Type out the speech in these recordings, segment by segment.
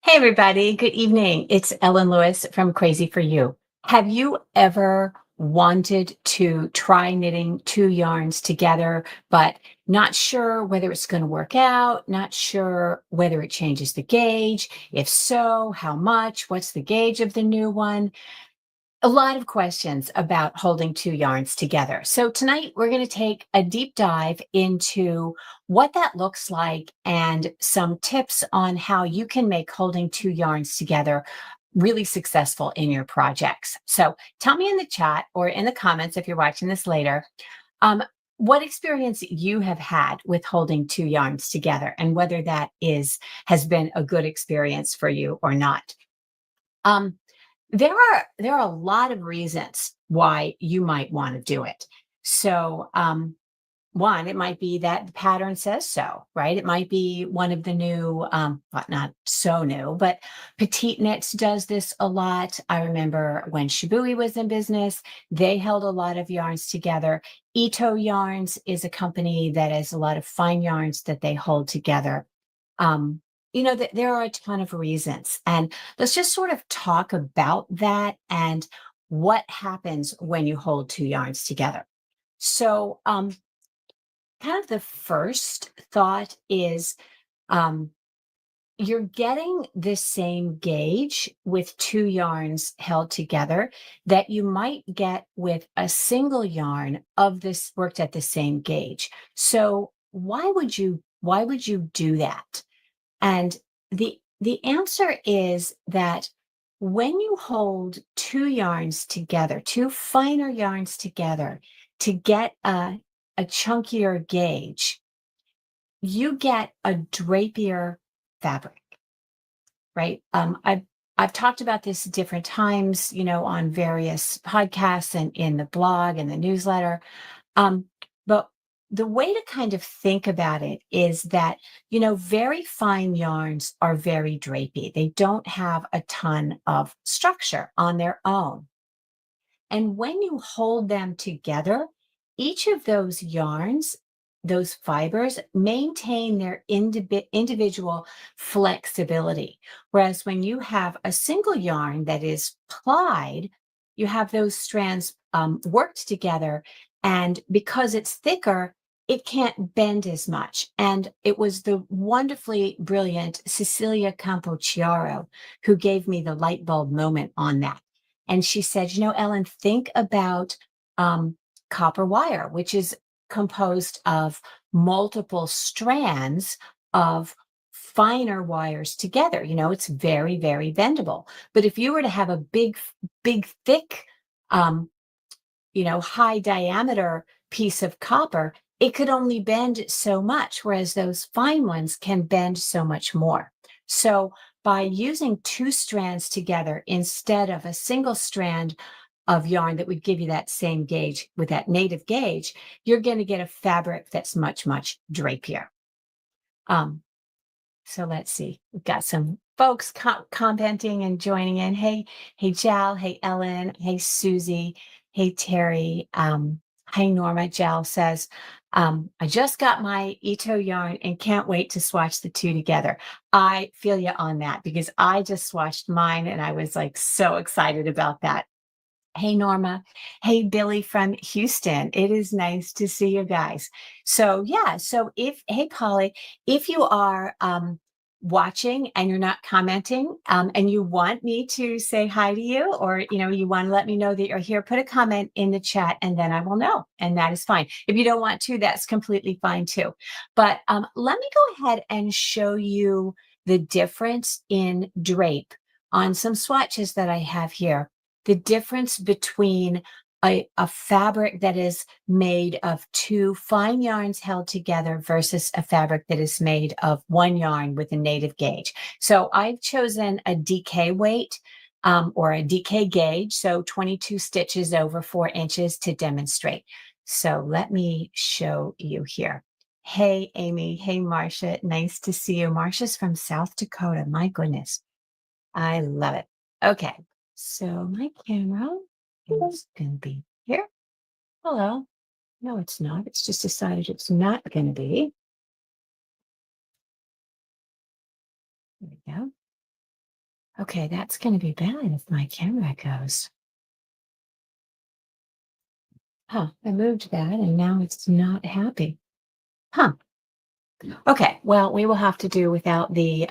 Hey, everybody. Good evening. It's Ellen Lewis from Crazy for You. Have you ever wanted to try knitting two yarns together, but not sure whether it's going to work out, not sure whether it changes the gauge? If so, how much? What's the gauge of the new one? A lot of questions about holding two yarns together. So tonight we're going to take a deep dive into what that looks like and some tips on how you can make holding two yarns together really successful in your projects. So tell me in the chat or in the comments if you're watching this later, um, what experience you have had with holding two yarns together and whether that has been a good experience for you or not. Um, there are a lot of reasons why you might want to do it. So, one, it might be that the pattern says so, right? It might be one of the new, well, not so new, but Petite Knits does this a lot. I remember when Shibui was in business, they held a lot of yarns together. Ito Yarns is a company that has a lot of fine yarns that they hold together. Um, there are a ton of reasons. And let's just sort of talk about that and what happens when you hold two yarns together. So, kind of the first thought is um, you're getting the same gauge with two yarns held together that you might get with a single yarn of this worked at the same gauge. So why would you do that? And the answer is that when you hold two yarns together, two finer yarns together to get a chunkier gauge, you get a drapier fabric, right? I've talked about this different times, on various podcasts and in the blog and the newsletter. But the way to kind of think about it is that, very fine yarns are very drapey. They don't have a ton of structure on their own. And when you hold them together, each of those yarns, those fibers maintain their individual flexibility. Whereas when you have a single yarn that is plied, you have those strands worked together. And because it's thicker, it can't bend as much. And it was the wonderfully brilliant Cecilia Campochiaro who gave me the light bulb moment on that. And she said, Ellen, think about copper wire, which is composed of multiple strands of finer wires together. It's very, very bendable. But if you were to have a big, thick, um, high diameter piece of copper, it could only bend so much, whereas those fine ones can bend so much more. So by using two strands together instead of a single strand of yarn that would give you that same gauge with that native gauge, you're going to get a fabric that's much, much drapier. Um, so let's see. We've got some folks commenting and joining in. Hey, Jal. Hey, Ellen. Hey, Susie. Hey, Terry. Hey, Norma. Jal says, I just got my Ito yarn and can't wait to swatch the two together. I feel you on that because I just swatched mine and I was like so excited about that. Hey, Norma. Hey, Billy from Houston. It is nice to see you guys. So, yeah. So, hey, Polly, if you are watching and you're not commenting and you want me to say hi to you or, you want to let me know that you're here, put a comment in the chat and then I will know. And that is fine. If you don't want to, that's completely fine too. But let me go ahead and show you the difference in drape on some swatches that I have here, the difference between a fabric that is made of two fine yarns held together versus a fabric that is made of one yarn with a native gauge. So I've chosen a DK weight or a DK gauge, so 22 stitches over 4 inches to demonstrate. So let me show you here. Hey, Amy. Hey, Marcia. Nice to see you. Marcia's from South Dakota. My goodness. I love it. Okay. So my camera is going to be here. Hello. No, it's not. It's just decided it's not going to be. There we go. Okay, that's going to be bad if my camera goes. Huh, I moved that and now it's not happy. Huh. Okay, well, we will have to do without the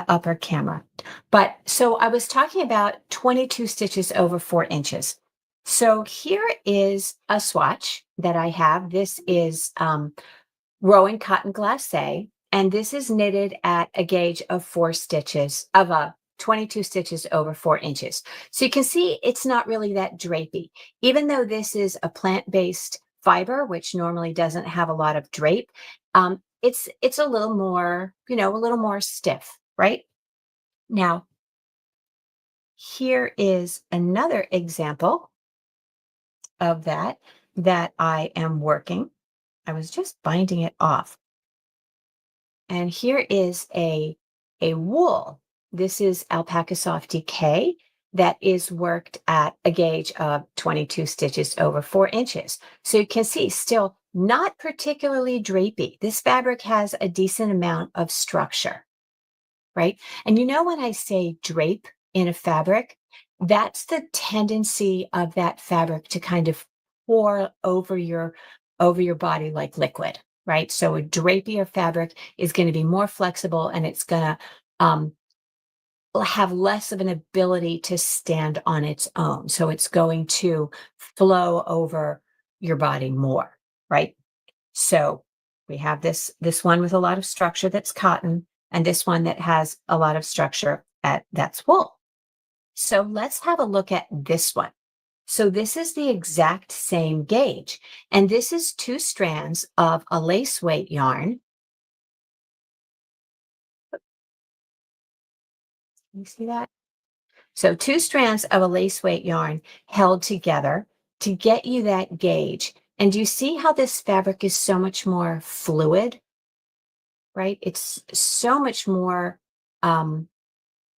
upper camera. But so I was talking about 22 stitches over 4 inches. So here is a swatch that I have. This is Rowan cotton glacé, and this is knitted at a gauge of 4 stitches of a 22 stitches over 4 inches. So you can see it's not really that drapey, even though this is a plant-based fiber, which normally doesn't have a lot of drape. It's a little more, a little more stiff, right? Now, here is another example of that I am working. I was just binding it off. And here is a wool. This is Alpaca Soft DK that is worked at a gauge of 22 stitches over 4 inches. So you can see still not particularly drapey. This fabric has a decent amount of structure, right? And when I say drape in a fabric, that's the tendency of that fabric to kind of pour over your body like liquid, right? So a drapier fabric is going to be more flexible and it's going to have less of an ability to stand on its own. So it's going to flow over your body more, right? So we have this one with a lot of structure that's cotton, and this one that has a lot of structure that's wool. So let's have a look at this one. So this is the exact same gauge, and this is 2 strands of a lace weight yarn. You see that? So 2 strands of a lace weight yarn held together to get you that gauge. And do you see how this fabric is so much more fluid, right? It's so much more, um,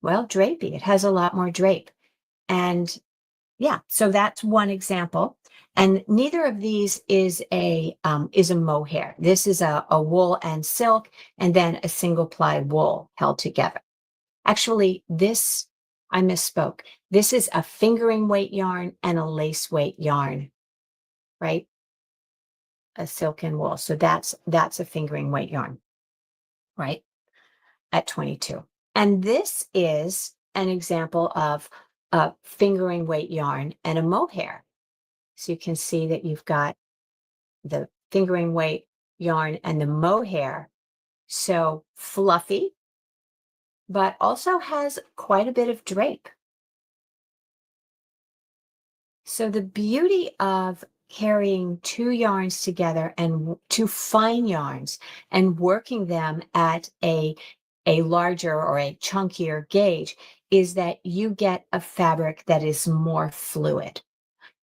well, drapey. It has a lot more drape. And yeah, so that's one example. And neither of these is a mohair. This is a wool and silk, and then a single ply wool held together. Actually, I misspoke. This is a fingering weight yarn and a lace weight yarn, right? A silk and wool. So that's a fingering weight yarn, right? At 22. And this is an example of a fingering weight yarn and a mohair. So you can see that you've got the fingering weight yarn and the mohair. So fluffy, but also has quite a bit of drape. So the beauty of carrying two yarns together and two fine yarns and working them at a larger or a chunkier gauge is that you get a fabric that is more fluid.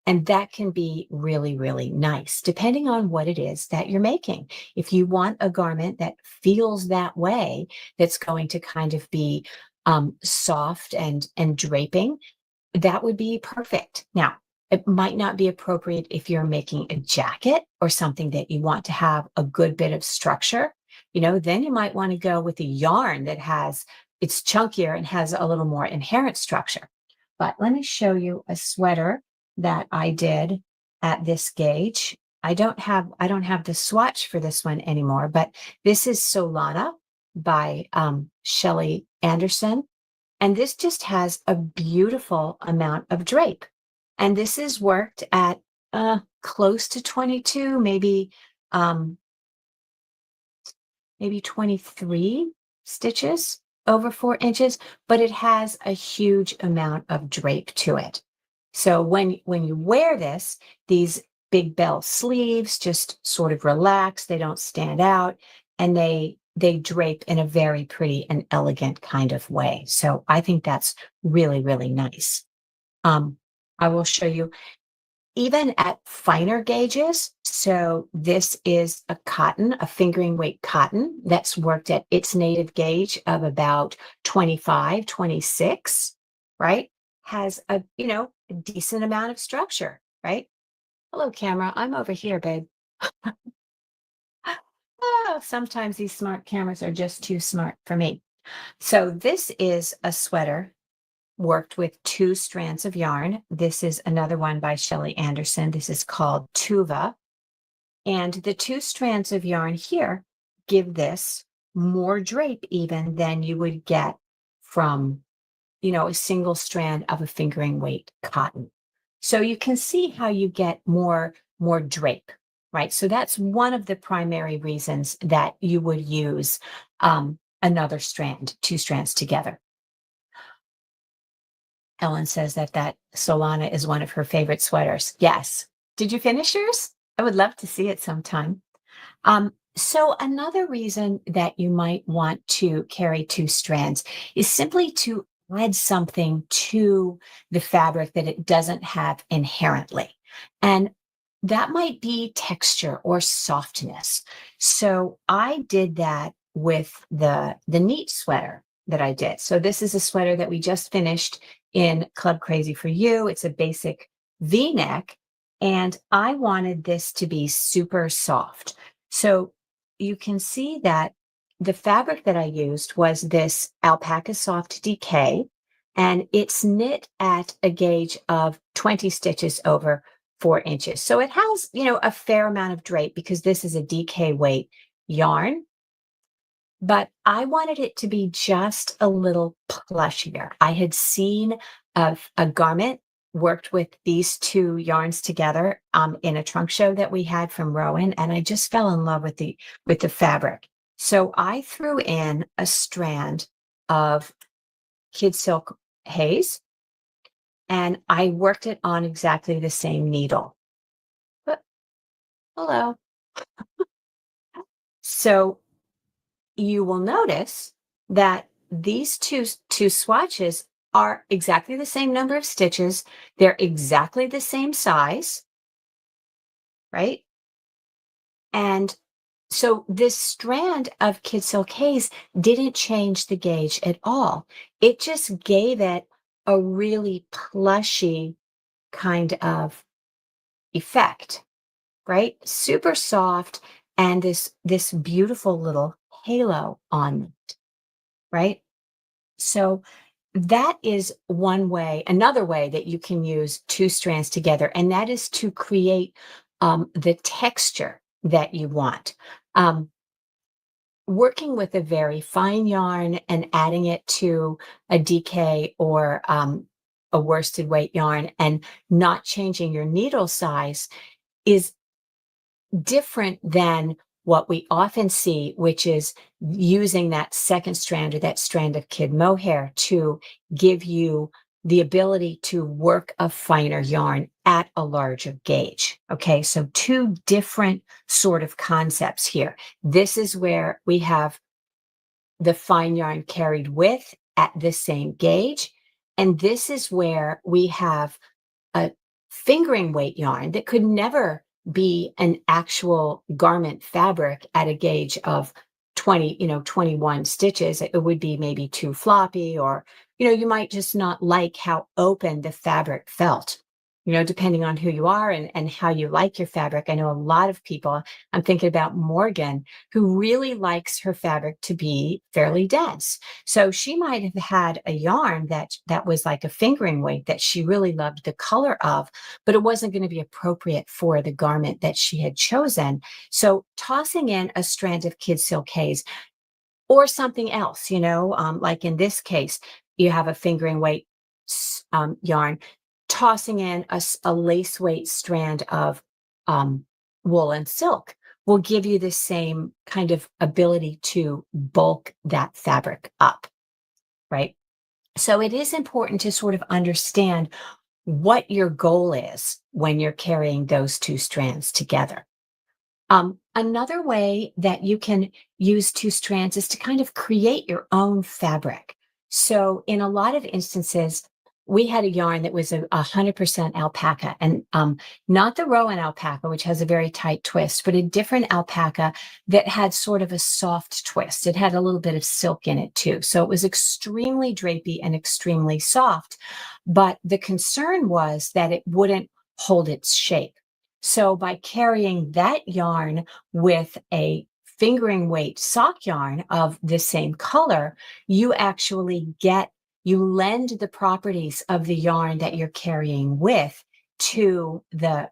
And that can be really, really nice, depending on what it is that you're making. If you want a garment that feels that way, that's going to kind of be soft and draping, that would be perfect. Now, it might not be appropriate if you're making a jacket or something that you want to have a good bit of structure. Then you might want to go with a yarn that it's chunkier and has a little more inherent structure. But let me show you a sweater that I did at this gauge. I don't have the swatch for this one anymore, but this is Solana by Shelley Anderson. And this just has a beautiful amount of drape. And this is worked at close to 22, maybe 23 stitches over 4 inches, but it has a huge amount of drape to it. So when you wear this, these big bell sleeves just sort of relax, they don't stand out, and they drape in a very pretty and elegant kind of way. So I think that's really, really nice. Um, I will show you even at finer gauges. So this is a fingering weight cotton that's worked at its native gauge of about 25, 26, right? Has a decent amount of structure, right? Hello, camera. I'm over here, babe. Oh, sometimes these smart cameras are just too smart for me. So this is a sweater worked with two strands of yarn. This is another one by Shelley Anderson. This is called Tuva. And the two strands of yarn here give this more drape even than you would get from, a single strand of a fingering weight cotton. So you can see how you get more drape, right? So that's one of the primary reasons that you would use another strand, two strands together. Ellen says that Solana is one of her favorite sweaters. Yes. Did you finish yours? I would love to see it sometime. So another reason that you might want to carry two strands is simply to add something to the fabric that it doesn't have inherently. And that might be texture or softness. So I did that with the neat sweater that I did. So this is a sweater that we just finished in Club Crazy for You. It's a basic V-neck, and I wanted this to be super soft. So you can see that the fabric that I used was this Alpaca Soft DK, and it's knit at a gauge of 20 stitches over 4 inches. So it has, a fair amount of drape because this is a DK weight yarn, but I wanted it to be just a little plushier. I had seen a garment worked with these two yarns together in a trunk show that we had from Rowan, and I just fell in love with the fabric. So I threw in a strand of Kid Silk Haze, and I worked it on exactly the same needle. But hello. So you will notice that these two swatches are exactly the same number of stitches. They're exactly the same size, right? And so this strand of Kid Silk Haze didn't change the gauge at all. It just gave it a really plushy kind of effect, right? Super soft, and this beautiful little halo on it, right? So that is one way, another way that you can use two strands together, and that is to create the texture that you want. Um, Working with a very fine yarn and adding it to a DK or a worsted weight yarn and not changing your needle size is different than what we often see, which is using that second strand or that strand of kid mohair to give you the ability to work a finer yarn at a larger gauge. Okay, so two different sort of concepts here. This is where we have the fine yarn carried with at the same gauge. And this is where we have a fingering weight yarn that could never be an actual garment fabric at a gauge of 20, 21 stitches. It would be maybe too floppy, or, you might just not like how open the fabric felt, depending on who you are and how you like your fabric. I know a lot of people, I'm thinking about Morgan, who really likes her fabric to be fairly dense. So she might have had a yarn that was like a fingering weight that she really loved the color of, but it wasn't going to be appropriate for the garment that she had chosen. So tossing in a strand of Kid Silk Haze or something else, like in this case, you have a fingering weight yarn, tossing in a lace weight strand of wool and silk will give you the same kind of ability to bulk that fabric up, right? So it is important to sort of understand what your goal is when you're carrying those two strands together. Another way that you can use two strands is to kind of create your own fabric. So in a lot of instances, we had a yarn that was 100% alpaca, and not the Rowan alpaca, which has a very tight twist, but a different alpaca that had sort of a soft twist. It had a little bit of silk in it too. So it was extremely drapey and extremely soft. But the concern was that it wouldn't hold its shape. So by carrying that yarn with a fingering weight sock yarn of the same color, you actually get you lend the properties of the yarn that you're carrying with to the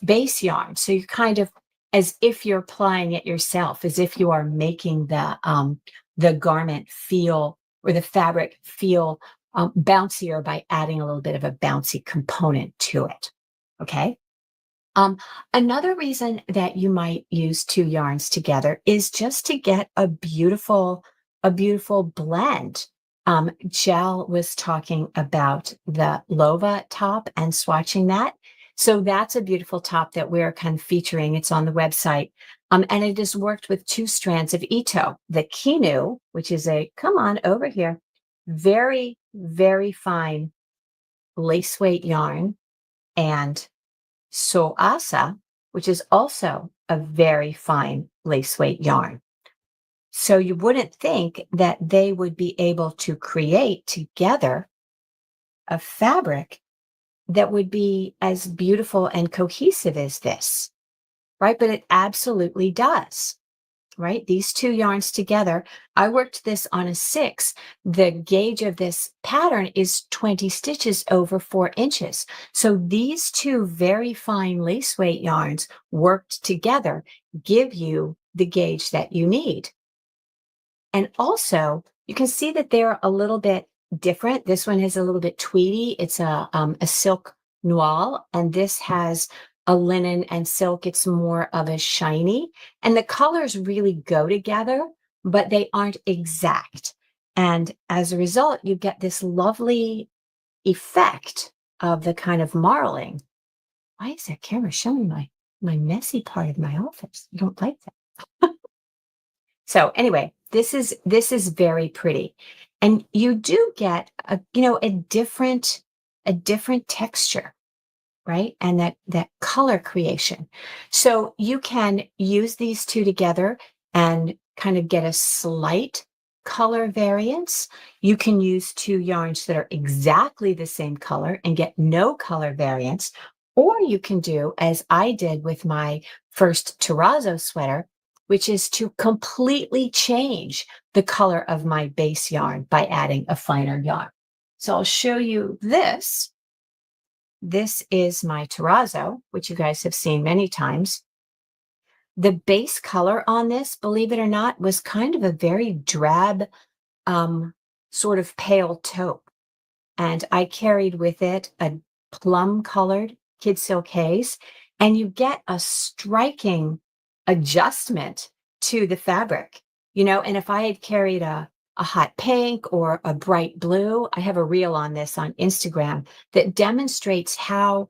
base yarn. So you kind of, as if you're applying it yourself, as if you are making the garment feel, or the fabric feel bouncier by adding a little bit of a bouncy component to it. Okay. Um, Another reason that you might use two yarns together is just to get a beautiful blend. Jel was talking about the Lova top and swatching that. So that's a beautiful top that we're kind of featuring. It's on the website. And it is worked with two strands of Ito, the Kinu, which is come on over here, very, very fine lace weight yarn, and Soasa, which is also a very fine lace weight yarn. So you wouldn't think that they would be able to create together a fabric that would be as beautiful and cohesive as this, right? But it absolutely does. Right? These two yarns together. I worked this on a 6. The gauge of this pattern is 20 stitches over 4 inches. So these two very fine lace weight yarns worked together give you the gauge that you need. And also, you can see that they're a little bit different. This one is a little bit tweedy. It's a silk noir, and this has a linen and silk. It's more of a shiny, and the colors really go together, but they aren't exact. And as a result, you get this lovely effect of the kind of marling. Why is that camera showing my messy part of my office? I don't like that. So anyway, this is very pretty. And you do get a different texture, right? And that color creation. So you can use these two together and kind of get a slight color variance. You can use two yarns that are exactly the same color and get no color variance. Or you can do, as I did with my first terrazzo sweater, which is to completely change the color of my base yarn by adding a finer yarn. So I'll show you this. This is my terrazzo, which you guys have seen many times. The base color on this, believe it or not, was kind of a very drab, sort of pale taupe. And I carried with it a plum colored kid silk haze, and you get a striking adjustment to the fabric, and if I had carried a hot pink or a bright blue, I have a reel on this on Instagram that demonstrates how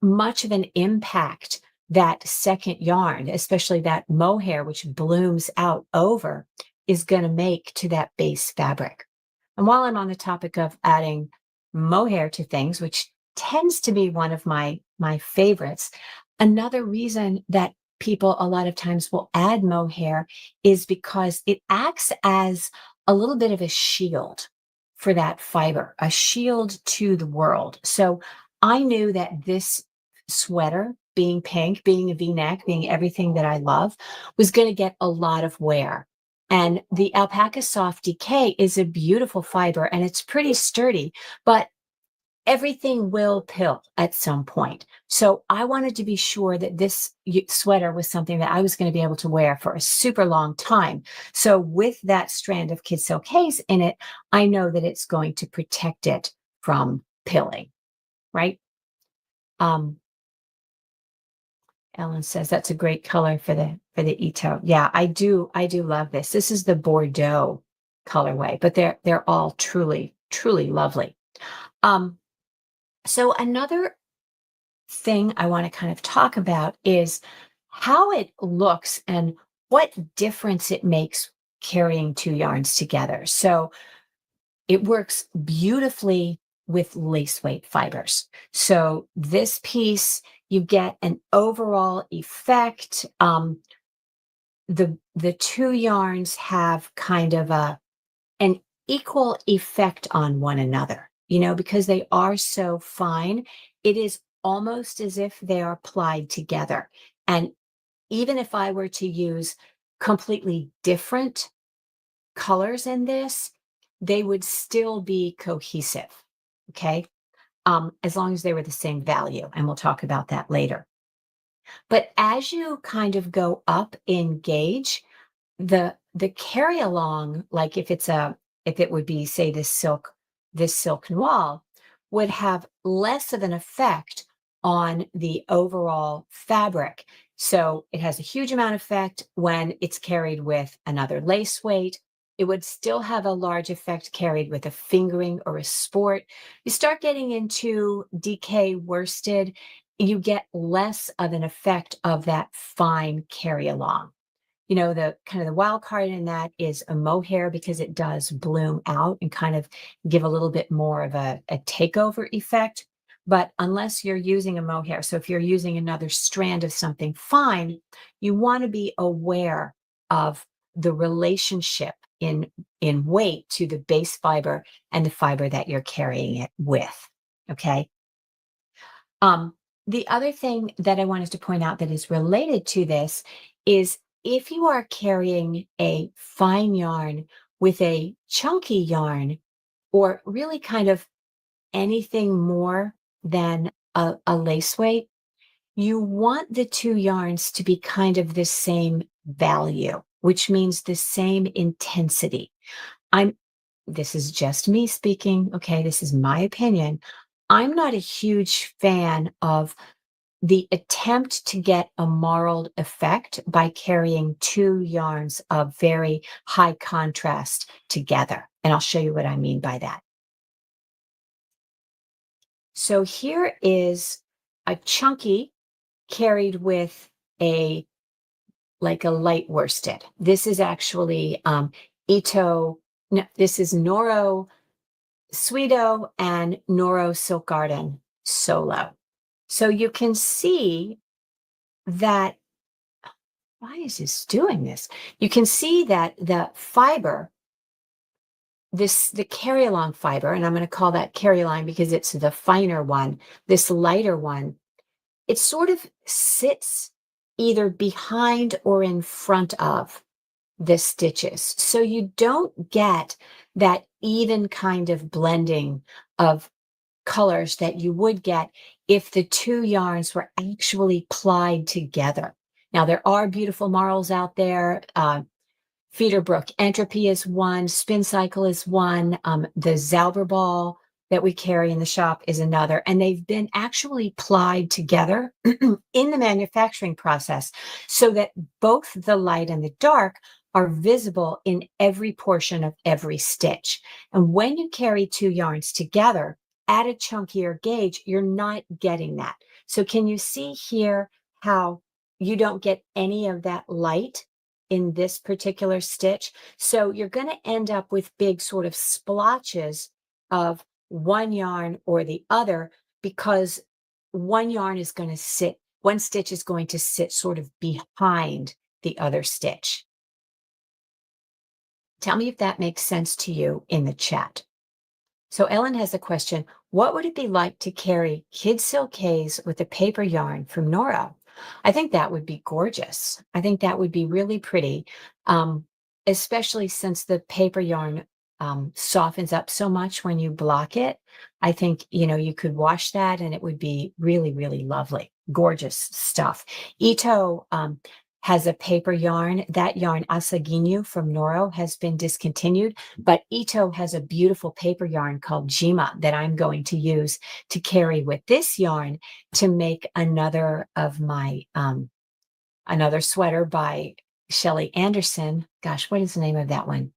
much of an impact that second yarn, especially that mohair, which blooms out over, is going to make to that base fabric. And while I'm on the topic of adding mohair to things, which tends to be one of my favorites, another reason that people a lot of times will add mohair is because it acts as a little bit of a shield for that fiber, a shield to the world. So I knew that this sweater, being pink, being a V-neck, being everything that I love, was going to get a lot of wear. And the alpaca soft decay is a beautiful fiber and it's pretty sturdy, but everything will pill at some point. So I wanted to be sure that this sweater was something that I was going to be able to wear for a super long time. So with that strand of kid silk haze in it, I know that it's going to protect it from pilling, right? Ellen says that's a great color for the Ito. Yeah, I do love this. This is the Bordeaux colorway, but they're all truly, truly lovely. So another thing I want to kind of talk about is how it looks and what difference it makes carrying two yarns together. So it works beautifully with lace weight fibers. So this piece, you get an overall effect. The two yarns have kind of an equal effect on one another, because they are so fine. It is almost as if they are plied together. And even if I were to use completely different colors in this, they would still be cohesive. Okay. As long as they were the same value. And we'll talk about that later. But as you kind of go up in gauge, the carry along, like if it would be, say, this silk noir, would have less of an effect on the overall fabric. So it has a huge amount of effect when it's carried with another lace weight. It would still have a large effect carried with a fingering or a sport. You start getting into DK worsted, you get less of an effect of that fine carry along. The kind of the wild card in that is a mohair, because it does bloom out and kind of give a little bit more of a takeover effect. But unless you're using a mohair, so if you're using another strand of something fine, you want to be aware of the relationship in weight to the base fiber and the fiber that you're carrying it with. Okay. Um, the other thing that I wanted to point out that is related to this is, if you are carrying a fine yarn with a chunky yarn, or really kind of anything more than a lace weight, you want the two yarns to be kind of the same value, which means the same intensity. This is just me speaking. Okay. This is my opinion. I'm not a huge fan of the attempt to get a marled effect by carrying two yarns of very high contrast together. And I'll show you what I mean by that. So here is a chunky carried with a like a light worsted. This is actually Ito. No, this is Noro Sweeto and Noro Silk Garden Solo. So you can see that, why is this doing this? You can see that the fiber, the carry along fiber, and I'm going to call that carry along because it's the finer one, this lighter one, it sort of sits either behind or in front of the stitches. So you don't get that even kind of blending of colors that you would get if the two yarns were actually plied together. Now, there are beautiful marls out there. Feederbrook Entropy is one, Spin Cycle is one, the Zauberball that we carry in the shop is another, and they've been actually plied together in the manufacturing process so that both the light and the dark are visible in every portion of every stitch. And when you carry two yarns together at a chunkier gauge, you're not getting that. So can you see here how you don't get any of that light in this particular stitch? So you're going to end up with big sort of splotches of one yarn or the other, because one stitch is going to sit sort of behind the other stitch. Tell me if that makes sense to you in the chat. So Ellen has a question. What would it be like to carry kid silkays with a paper yarn from Nora? I think that would be gorgeous. I think that would be really pretty, especially since the paper yarn softens up so much when you block it. I think, you could wash that and it would be really, really lovely. Gorgeous stuff. Ito has a paper yarn. That yarn, Asaginyu from Noro, has been discontinued, but Ito has a beautiful paper yarn called Jima that I'm going to use to carry with this yarn to make another of my, another sweater by Shelley Anderson. Gosh, what is the name of that one?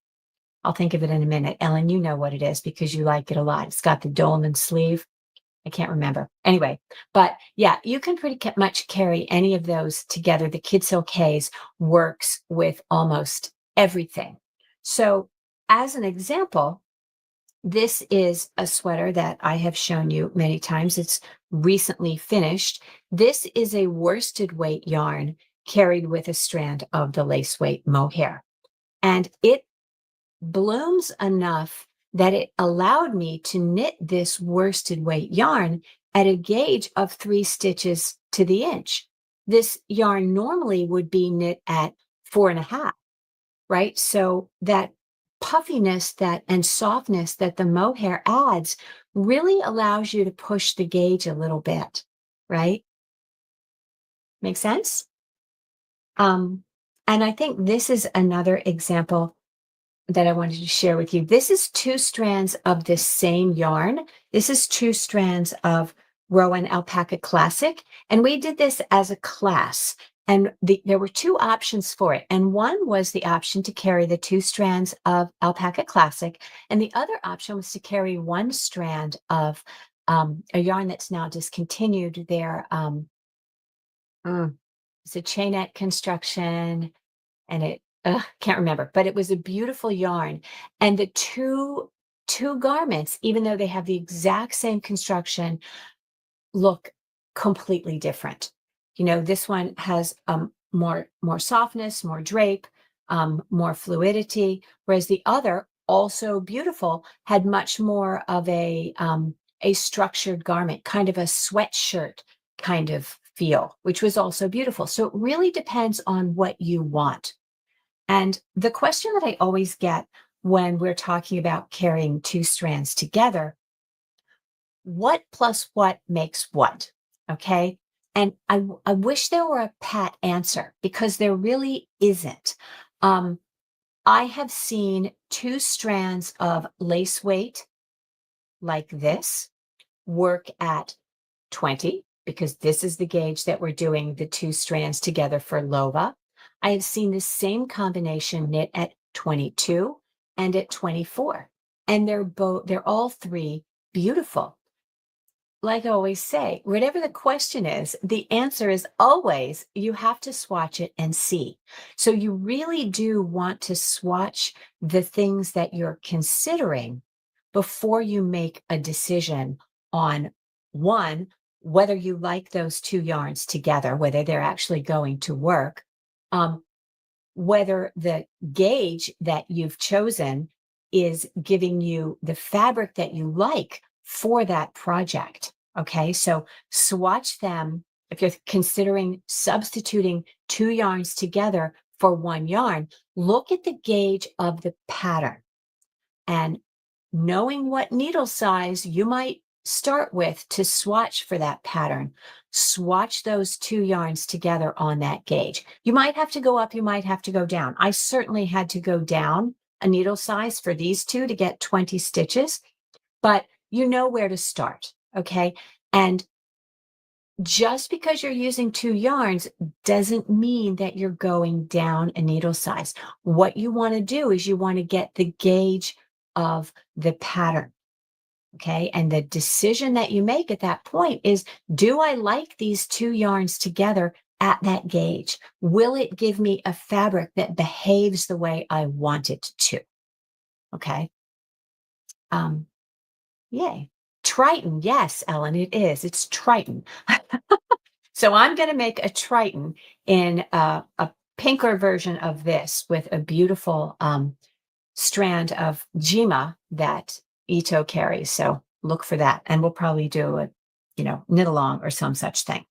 I'll think of it in a minute. Ellen, you know what it is because you like it a lot. It's got the dolman sleeve. I can't remember. Anyway, but yeah, you can pretty much carry any of those together. The Kid Silkays works with almost everything. So as an example, this is a sweater that I have shown you many times. It's recently finished. This is a worsted weight yarn carried with a strand of the lace weight mohair. And it blooms enough that it allowed me to knit this worsted weight yarn at a gauge of 3 stitches to the inch. This yarn normally would be knit at 4.5, right? So that puffiness that and softness that the mohair adds really allows you to push the gauge a little bit, right? Make sense? Um, and I think this is another example that I wanted to share with you. This is two strands of the same yarn. This is two strands of Rowan Alpaca Classic. And we did this as a class. And there were two options for it. And one was the option to carry the two strands of Alpaca Classic. And the other option was to carry one strand of a yarn that's now discontinued there. It's a chainette construction and it can't remember, but it was a beautiful yarn. And the two garments, even though they have the exact same construction, look completely different. You know, this one has more softness, more drape, more fluidity, whereas the other, also beautiful, had much more of a structured garment, kind of a sweatshirt kind of feel, which was also beautiful. So it really depends on what you want. And the question that I always get when we're talking about carrying two strands together, what plus what makes what? Okay. And I wish there were a pat answer because there really isn't. Um, I have seen two strands of lace weight like this work at 20, because this is the gauge that we're doing the two strands together for Lova. I have seen the same combination knit at 22 and at 24. And they're all three beautiful. Like I always say, whatever the question is, the answer is always you have to swatch it and see. So you really do want to swatch the things that you're considering before you make a decision on one, whether you like those two yarns together, whether they're actually going to work, um, whether the gauge that you've chosen is giving you the fabric that you like for that project. Okay, so swatch them. If you're considering substituting two yarns together for one yarn, look at the gauge of the pattern. And knowing what needle size you might start with to swatch for that pattern, swatch those two yarns together on that gauge. You might have to go up, you might have to go down. I certainly had to go down a needle size for these two to get 20 stitches, but you know where to start, okay? And just because you're using two yarns doesn't mean that you're going down a needle size. What you want to do is you want to get the gauge of the pattern. Okay. And the decision that you make at that point is, do I like these two yarns together at that gauge? Will it give me a fabric that behaves the way I want it to? Okay. Um, yay. Triton. Yes, Ellen, it is. It's Triton. So I'm going to make a Triton in a pinker version of this with a beautiful strand of Jima that Ito carries. So look for that. And we'll probably do a, knit along or some such thing.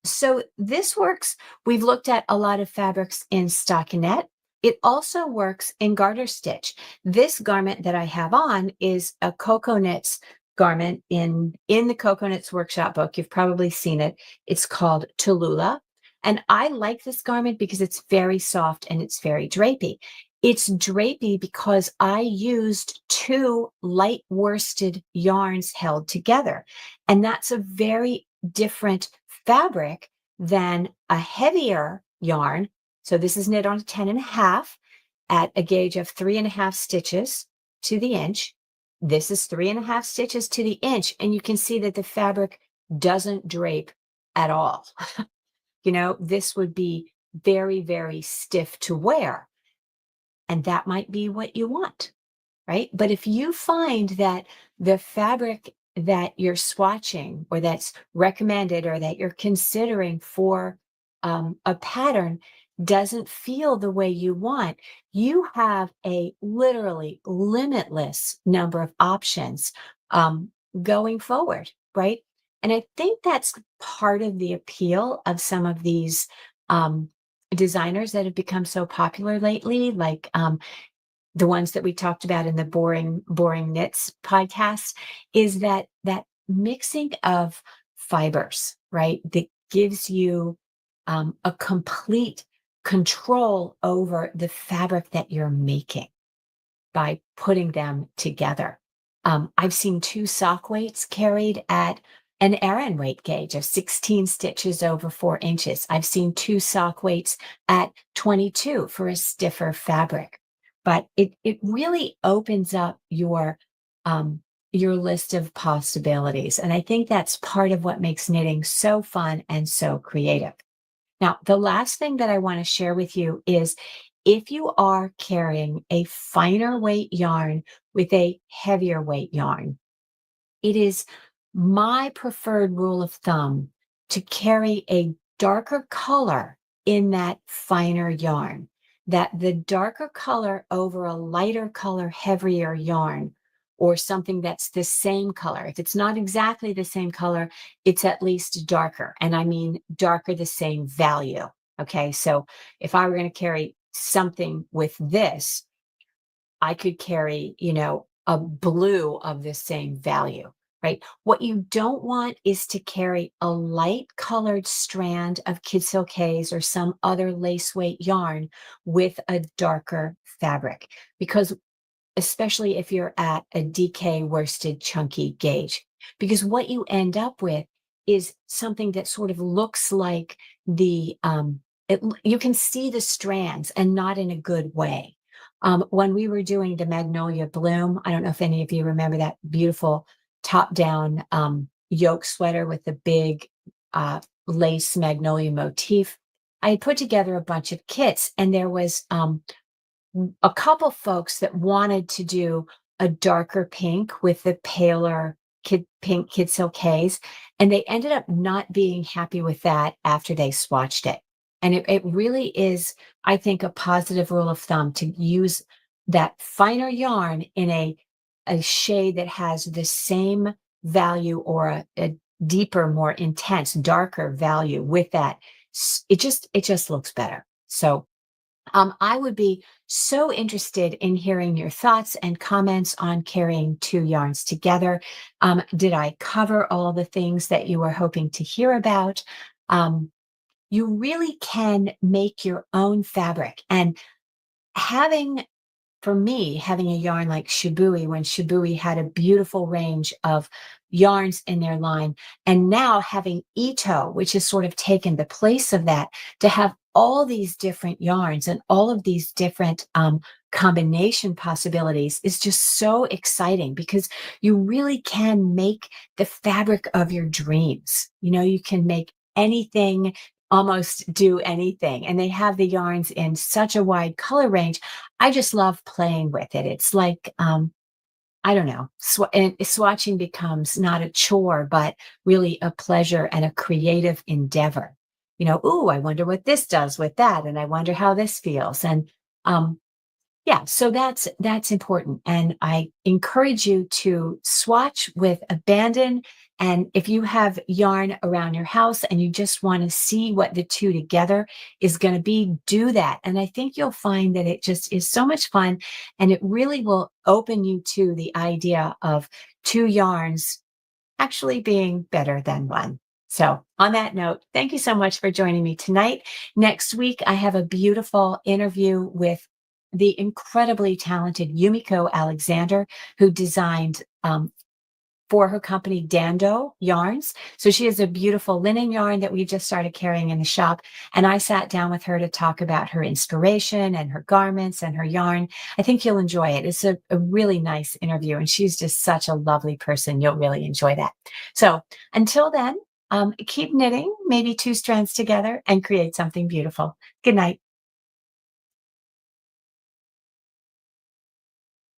So this works. We've looked at a lot of fabrics in stockinette. It also works in garter stitch. This garment that I have on is a Cocoa Knits garment in the Cocoa Knits workshop book. You've probably seen it. It's called Tallulah. And I like this garment because it's very soft and it's very drapey. It's drapey because I used two light worsted yarns held together. And that's a very different fabric than a heavier yarn. So this is knit on a 10.5 at a gauge of 3.5 stitches to the inch. This is 3.5 stitches to the inch. And you can see that the fabric doesn't drape at all. This would be very, very stiff to wear. And that might be what you want, right? But if you find that the fabric that you're swatching or that's recommended or that you're considering for a pattern doesn't feel the way you want, you have a literally limitless number of options going forward, right? And I think that's part of the appeal of some of these designers that have become so popular lately, like the ones that we talked about in the boring knits podcast, is that mixing of fibers, right? That gives you a complete control over the fabric that you're making by putting them together. I've seen two sock weights carried at an Aran weight gauge of 16 stitches over 4 inches. I've seen two sock weights at 22 for a stiffer fabric. But it really opens up your list of possibilities. And I think that's part of what makes knitting so fun and so creative. Now, the last thing that I want to share with you is if you are carrying a finer weight yarn with a heavier weight yarn, it is my preferred rule of thumb to carry a darker color in that finer yarn, that the darker color over a lighter color, heavier yarn, or something that's the same color. If it's not exactly the same color, it's at least darker. And I mean darker, the same value. Okay. So if I were going to carry something with this, I could carry, a blue of the same value, right? What you don't want is to carry a light colored strand of kid silkays or some other lace weight yarn with a darker fabric, because especially if you're at a DK worsted chunky gauge, because what you end up with is something that sort of looks like you can see the strands and not in a good way. When we were doing the Magnolia Bloom, I don't know if any of you remember that beautiful top down yoke sweater with the big lace magnolia motif. I had put together a bunch of kits, and there was a couple folks that wanted to do a darker pink with the paler pink kid silkays, and they ended up not being happy with that after they swatched it. And it really is, I think, a positive rule of thumb to use that finer yarn in a shade that has the same value or a deeper, more intense, darker value with that. It just looks better. So I would be so interested in hearing your thoughts and comments on carrying two yarns together. Did I cover all the things that you were hoping to hear about? You really can make your own fabric. And having for me, having a yarn like Shibui, when Shibui had a beautiful range of yarns in their line, and now having Ito, which has sort of taken the place of that, to have all these different yarns and all of these different combination possibilities is just so exciting, because you really can make the fabric of your dreams. You can make anything, almost do anything. And they have the yarns in such a wide color range. I just love playing with it. It's like, I don't know, swatching becomes not a chore, but really a pleasure and a creative endeavor. Ooh, I wonder what this does with that. And I wonder how this feels. And yeah, so that's important. And I encourage you to swatch with abandon. And if you have yarn around your house and you just want to see what the two together is going to be, do that. And I think you'll find that it just is so much fun, and it really will open you to the idea of two yarns actually being better than one. So on that note, thank you so much for joining me tonight. Next week, I have a beautiful interview with the incredibly talented Yumiko Alexander, who designed for her company Dando Yarns. So she has a beautiful linen yarn that we just started carrying in the shop. And I sat down with her to talk about her inspiration and her garments and her yarn. I think you'll enjoy it. It's a really nice interview, and she's just such a lovely person. You'll really enjoy that. So until then, keep knitting, maybe two strands together, and create something beautiful. Good night.